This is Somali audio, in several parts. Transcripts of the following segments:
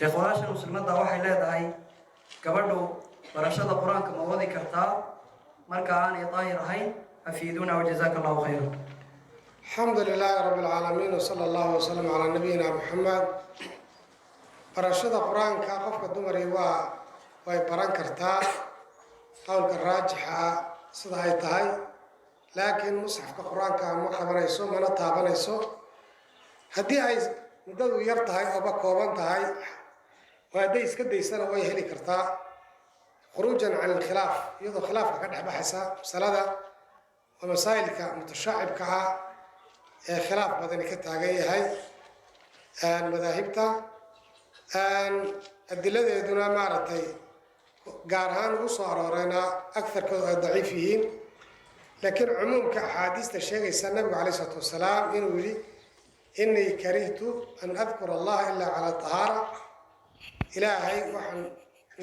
sheekh walaasha muslimadda waxay leedahay gabadhu barashada quraanka ma wadi kartaa marka aanay daahir ahayn afiiduna wajazakallahu khayran. alxamdulilahi rabbi alcaalamiin wasala allahu wasalam calaa nabiyina muxamed. barashada qur-aanka qofka dumari way baran kartaa qowlka raajixa ah sida ay tahay, laakiin musxafka qur-aanka ma qabanayso mana taabanayso. haddii ay muddadu yar tahay ooba kooban tahay oo hadday iska daysana way heli kartaa khuruujan can ilkhilaaf, iyadoo khilaafka ka dhex baxaysa masalada oo masaa'ilka mutashaacibka ah ee khilaaf badani ka taagan yahay madaahibta. adiladeeduna maaragtay gaar ahaan ugu soo arooreyna agarkoodu ay daciif yihiin, laakiin cumuumka axaadiista sheegaysa nabigu calayh isalaatu wasalaam inuu yidhi inii karihtu an adkura allaha ilaa calaa tahaara, ilaahay waxaan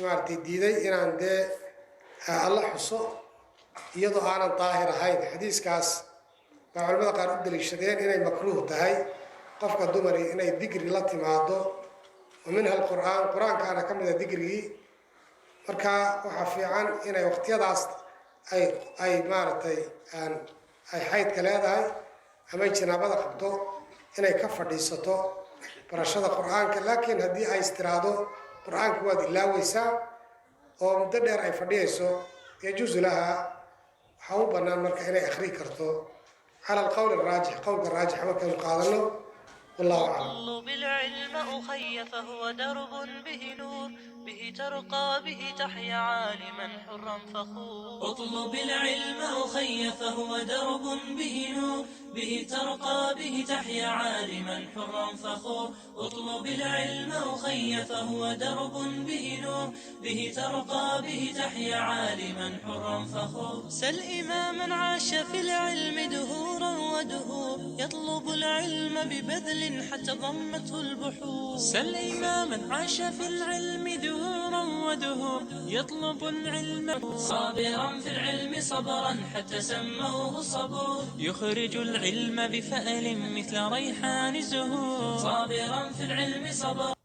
maaragtay diiday inaan dee alla xuso iyadoo aanan daahir ahayn. xadiiskaas baa culamada qaar u daliishadeen inay makruuh tahay qofka dumari inay digri la timaado, wa minha alqur'aan, qur-aankaana ka mida digrigii. marka waxaa fiican inay waqtiyadaas ay maaragtay ay xaydka leedahay ama janaabada qabto inay ka fadhiisato barashada qur-aanka. laakiin haddii ay istiraado qur-aanka waad ilaaweysaa oo muddo dheer ay fadhiyayso, yajuusu laha waxaa u bannaan marka inay akhrii karto cala alqowl araajix, qowlka raajixa markaynu qaadano. والله أعلم. اطلب العلم أخي فهو درب به نور، به ترقى به تحيا عالما حرا فخور. اطلب العلم أخي فهو درب به نور، به ترقى به تحيا عالما حرا فخور. اطلب العلم أخي فهو درب به نور، به ترقى به تحيا عالما حرا فخور. سل إماما عاش في العلم دهورا ودهور، يطلب العلم ببذل حتى ضمته البحور. سل إماما عاش في العلم دهورا ودهور، يطلب العلم صابرا في العلم صبرا حتى سموه صبور. يخرج العلم بفأل مثل ريحان الزهور، صابرا في العلم صبرا